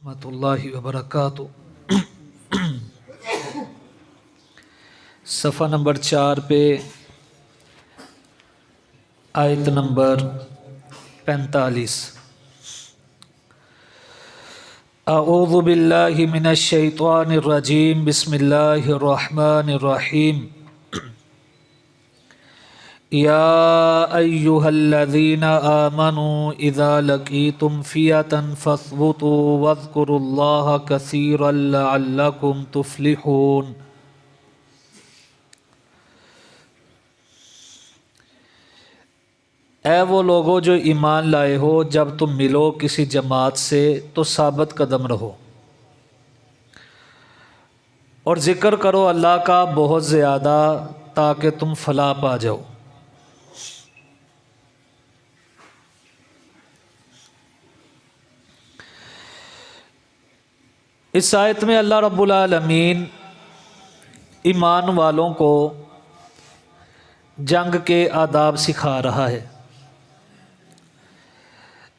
रहमतुल्लाहि व बरकातुहू। सफ़ा नंबर 4 पे आयत नंबर 45। अऊज़ु बिल्लाहि मिनश शैतानिर रजीम, बिस्मिल्लाहिर रहमानिर रहीम। या अय्युहल्लज़ीना आमनू इज़ा लक़ीतुम फ़िअतन फ़स्बुतू वज़्कुरुल्लाह कसीरन लअल्लकुम तुफ़्लिहून। ऐ वो लोगो जो ईमान लाए हो, जब तुम मिलो किसी जमात से तो साबित कदम रहो और ज़िक्र करो अल्लाह का बहुत ज़्यादा, ताकि तुम फलाह पा जाओ। इस आयत में अल्लाह रब्बुल आलमीन ईमान वालों को जंग के आदाब सिखा रहा है।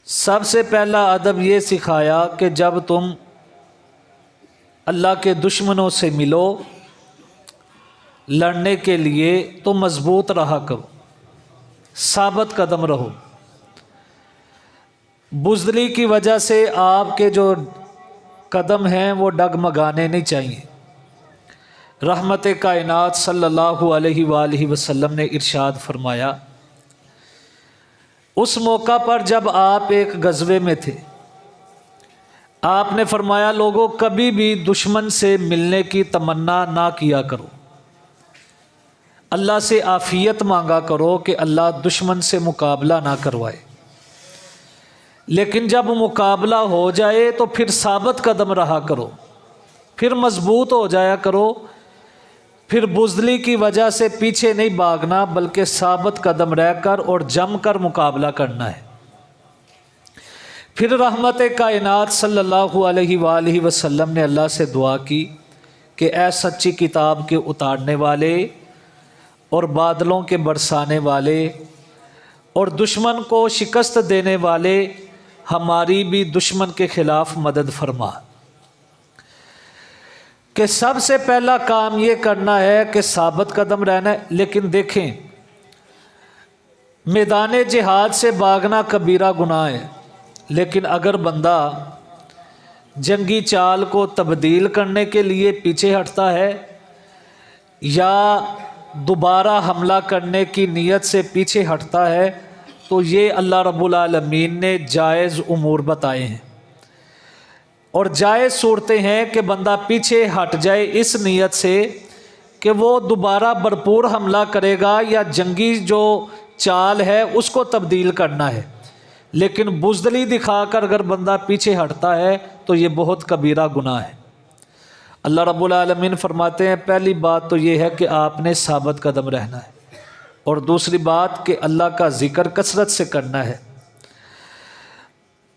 सबसे पहला अदब ये सिखाया कि जब तुम अल्लाह के दुश्मनों से मिलो लड़ने के लिए तो मजबूत रहा करो, साबित कदम रहो। बुज़दिली की वजह से आपके जो कदम हैं वो डगमगाने नहीं चाहिए। रहमत कायनात सल्लल्लाहु अलैहि वसल्लम ने इरशाद फरमाया, उस मौका पर जब आप एक गज़वे में थे, आपने फरमाया लोगों कभी भी दुश्मन से मिलने की तमन्ना ना किया करो, अल्लाह से आफ़ियत मांगा करो कि अल्लाह दुश्मन से मुकाबला ना करवाए। लेकिन जब मुकाबला हो जाए तो फिर साबित कदम रहा करो, फिर मजबूत हो जाया करो, फिर बुज़दिली की वजह से पीछे नहीं भागना, बल्कि साबित कदम रहकर और जम कर मुकाबला करना है। फिर रहमत कायनात सल्लल्लाहु अलैहि वसल्लम ने अल्लाह से दुआ की कि ऐ सच्ची किताब के उतारने वाले और बादलों के बरसाने वाले और दुश्मन को शिकस्त देने वाले, हमारी भी दुश्मन के ख़िलाफ़ मदद फरमा। कि सबसे पहला काम ये करना है कि साबित कदम रहना है। लेकिन देखें, मैदान जिहाद से भागना कबीरा गुनाह है, लेकिन अगर बंदा जंगी चाल को तब्दील करने के लिए पीछे हटता है या दोबारा हमला करने की नीयत से पीछे हटता है, तो ये अल्लाह रब्बुल आलमीन ने जायज़ उमूर बताए हैं। और जायज़ सूरतें हैं कि बंदा पीछे हट जाए इस नीयत से कि वो दोबारा भरपूर हमला करेगा या जंगी जो चाल है उसको तब्दील करना है। लेकिन बुज़दिली दिखाकर अगर बंदा पीछे हटता है तो ये बहुत कबीरा गुनाह है। अल्लाह रब्बुल आलमीन फरमाते हैं, पहली बात तो ये है कि आपने साबित कदम रहना है, और दूसरी बात कि अल्लाह का ज़िक्र कसरत से करना है।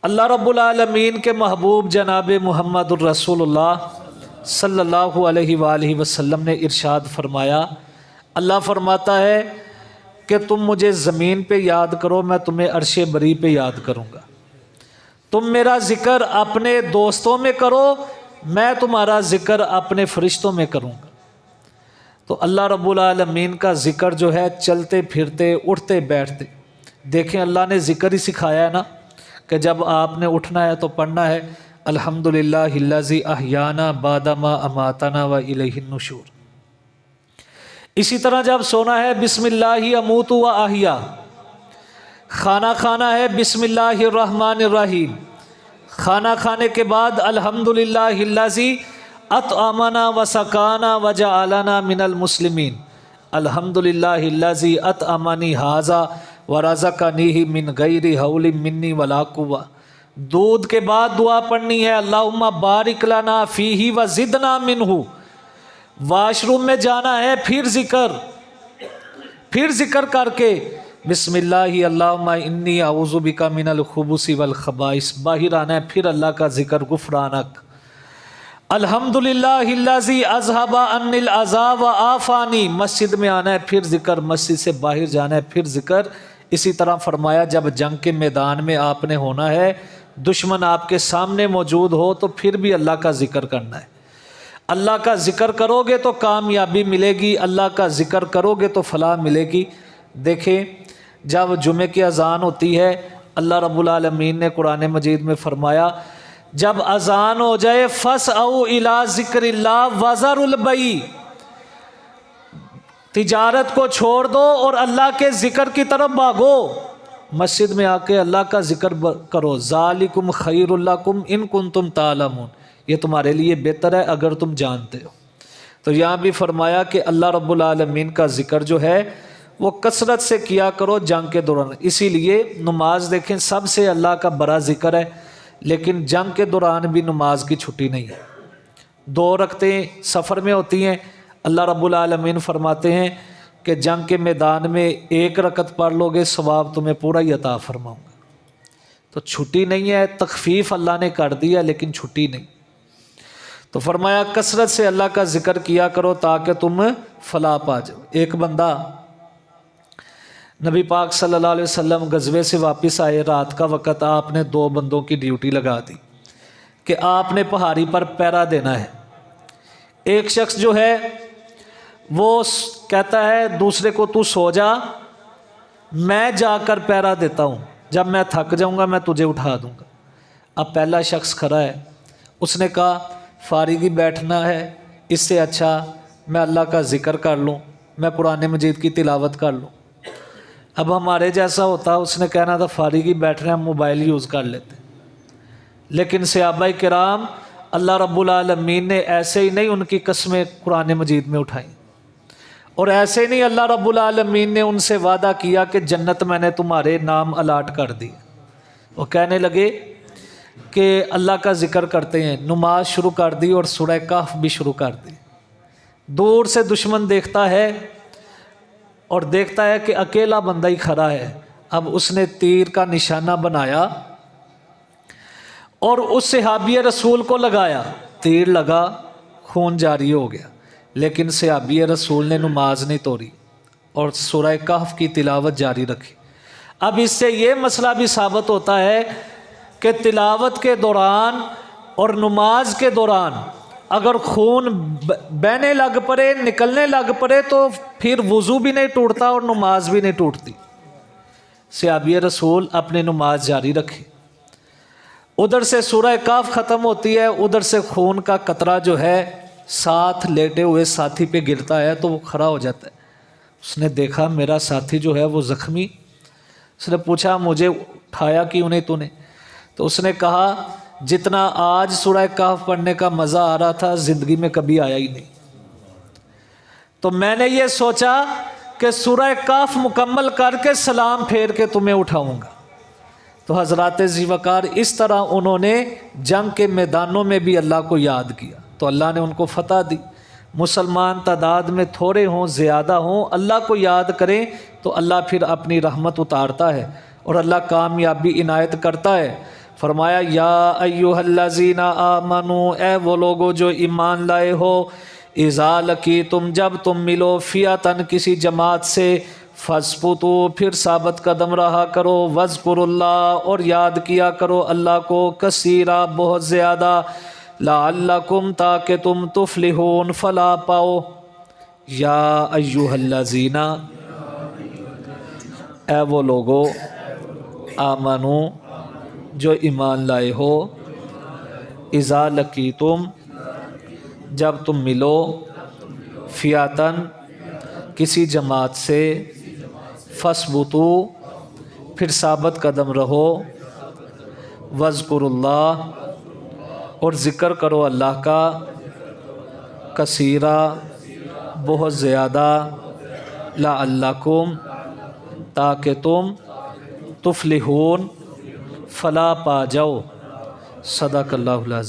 अल्लाह रब्बुल आलमीन के महबूब जनाब मुहम्मदुर रसूलुल्लाह सल्लल्लाहु अलैहि वसल्लम ने इरशाद फरमाया, अल्लाह फरमाता है कि तुम मुझे ज़मीन पे याद करो, मैं तुम्हें अर्शे बरी पे याद करूँगा। तुम मेरा ज़िक्र अपने दोस्तों में करो, मैं तुम्हारा ज़िक्र अपने फरिश्तों में करूँगा। तो अल्लाह रब्बुल आलमीन का ज़िक्र जो है चलते फिरते उठते बैठते, देखें अल्लाह ने ज़िक्र ही सिखाया है ना, कि जब आपने उठना है तो पढ़ना है अल्हम्दुलिल्लाहिल्लज़ी अहयाना बादमा अमातना व इलैहिन नुशूर। इसी तरह जब सोना है बिस्मिल्लाहि अमूतु व अहया, खाना खाना है बिस्मिल्लाहिर रहमानिर रहीम, खाना खाने के बाद अल्हम्दुलिल्लाहिल्लज़ी अतअमना व सकाना व जअलना मिनल मुस्लिमीन, अल्हम्दुलिल्लाहिल्लज़ी अतअमनी हाज़ा व रज़क़नीही मिन गैरि हौलिन मिन्नी वला कुव्वा। दूध के बाद दुआ पढ़नी है अल्लाहुम्मा बारिक लना फ़ीही व ज़िदना मिन्हु। वाशरूम में जाना है फिर ज़िक्र करके बिस्मिल्लाहि अल्लाहुम्मा इन्नी अऊज़ु बिका मिनल खुबुसी वल खबाइस। बाहर आना है फिर अल्लाह का ज़िक्र गुफ़रानक। अल्हम्दुलिल्लाहिल्लज़ी अज़हबा अन्निल अज़ा व आफ़ानी। मस्जिद में आना है फिर ज़िक्र, मस्जिद से बाहर जाना है फिर ज़िक्र। इसी तरह फरमाया जब जंग के मैदान में आपने होना है دشمن آپ کے سامنے موجود ہو تو پھر بھی اللہ کا ذکر کرنا ہے۔ اللہ کا ذکر کرو گے تو کامیابی ملے گی، اللہ کا ذکر کرو گے تو فلاح ملے گی۔ دیکھیں جب جمعے کی اذان ہوتی ہے، اللہ رب العالمین نے قرآن مجید میں فرمایا جب اذان ہو جائے فَاسْعَوْا إِلَىٰ ذِكْرِ اللَّهِ وَذَرُوا الْبَيْعَ، تجارت کو چھوڑ دو اور اللہ کے ذکر کی طرف بھاگو، مسجد میں آ کے اللہ کا ذکر کرو۔ ذَلِكُمْ خَيْرٌ لَكُمْ إِن كُنتُمْ تَعْلَمُونَ، یہ تمہارے لیے بہتر ہے اگر تم جانتے ہو۔ تو یہاں بھی فرمایا کہ اللہ رب العالمین کا ذکر جو ہے وہ کثرت سے کیا کرو جنگ کے دوران۔ اسی لیے نماز دیکھیں سب سے اللہ کا بڑا ذکر ہے، لیکن جنگ کے دوران بھی نماز کی چھٹی نہیں ہے۔ 2 رکعتیں سفر میں ہوتی ہیں، اللہ رب العالمین فرماتے ہیں کہ جنگ کے میدان میں 1 رکعت پڑھ لو گے ثواب تمہیں پورا ہی عطا فرماؤں گا۔ تو چھٹی نہیں ہے، تخفیف اللہ نے کر دیا لیکن چھٹی نہیں۔ تو فرمایا کثرت سے اللہ کا ذکر کیا کرو تاکہ تم فلاح پا جاؤ۔ ایک بندہ نبی پاک صلی اللہ علیہ وسلم غزوے سے واپس آئے، رات کا وقت، آپ نے 2 بندوں کی ڈیوٹی لگا دی کہ آپ نے پہاڑی پر پہرا دینا ہے۔ ایک شخص جو ہے وہ کہتا ہے دوسرے کو تو سو جا، میں جا کر پہرا دیتا ہوں، جب میں تھک جاؤں گا میں تجھے اٹھا دوں گا۔ اب پہلا شخص کھڑا ہے، اس نے کہا فارغ ہی بیٹھنا ہے، اس سے اچھا میں اللہ کا ذکر کر لوں، میں قرآن مجید کی تلاوت کر لوں۔ اب ہمارے جیسا ہوتا اس نے کہنا تھا فارغ ہی بیٹھ رہے ہیں، ہم موبائل یوز کر لیتے۔ لیکن صحابہ کرام اللہ رب العالمین نے ایسے ہی نہیں ان کی قسمیں قرآن مجید میں اٹھائیں، اور ایسے نہیں اللہ رب العالمین نے ان سے وعدہ کیا کہ جنت میں نے تمہارے نام الاٹ کر دی۔ وہ کہنے لگے کہ اللہ کا ذکر کرتے ہیں، نماز شروع کر دی اور سورہ کہف بھی شروع کر دی۔ دور سے دشمن دیکھتا ہے اور دیکھتا ہے کہ اکیلا بندہ ہی کھڑا ہے۔ اب اس نے تیر کا نشانہ بنایا اور اس صحابی رسول کو لگایا، تیر لگا، خون جاری ہو گیا، لیکن صحابی رسول نے نماز نہیں توڑی اور سورہ کہف کی تلاوت جاری رکھی۔ اب اس سے یہ مسئلہ بھی ثابت ہوتا ہے کہ تلاوت کے دوران اور نماز کے دوران اگر خون بہنے لگ پڑے، نکلنے لگ پڑے، تو پھر وضو بھی نہیں ٹوٹتا اور نماز بھی نہیں ٹوٹتی۔ صحابی رسول اپنی نماز جاری رکھے، ادھر سے سورہ کہف ختم ہوتی ہے، ادھر سے خون کا قطرہ جو ہے ساتھ لیٹے ہوئے ساتھی پہ گرتا ہے تو وہ کھڑا ہو جاتا ہے۔ اس نے دیکھا میرا ساتھی جو ہے وہ زخمی، اس نے پوچھا مجھے اٹھایا کیوں نہیں تو نے؟ تو اس نے کہا جتنا آج سورہ کہف پڑھنے کا مزہ آ رہا تھا زندگی میں کبھی آیا ہی نہیں۔ تو میں نے یہ سوچا کہ سورہ کہف مکمل کر کے سلام پھیر کے تمہیں اٹھاؤں گا۔ تو حضرات ذی وقار اس طرح انہوں نے جنگ کے میدانوں میں بھی اللہ کو یاد کیا تو اللہ نے ان کو فتح دی۔ مسلمان تعداد میں تھوڑے ہوں زیادہ ہوں، اللہ کو یاد کریں تو اللہ پھر اپنی رحمت اتارتا ہے اور اللہ کامیابی عنایت کرتا ہے۔ فرمایا یا ایھا الذین آمنوا، اے وہ لوگو جو ایمان لائے ہو، اذا لقیتم، جب تم ملو، فئۃ کسی جماعت سے، فاثبتوا، پھر ثابت قدم رہا کرو، واذکروا اللہ، اور یاد کیا کرو اللہ کو، کثیرا، بہت زیادہ، لعلکم، تاکہ تم تفلحون، فلاح پاؤ۔ یا ایھا الذین، اے وہ لوگو، آمنو، جو ایمان لائے ہو، اذا لقیتم، جب تم ملو، فئۃ، کسی جماعت سے، فاثبتوا، پھر ثابت قدم رہو، واذکروا اللہ، اور ذکر کرو اللہ کا، کثیرا، بہت زیادہ، لعلکم، تاکہ تم تفلحون، فلاح پا جاؤ۔ صدق اللہ العظیم۔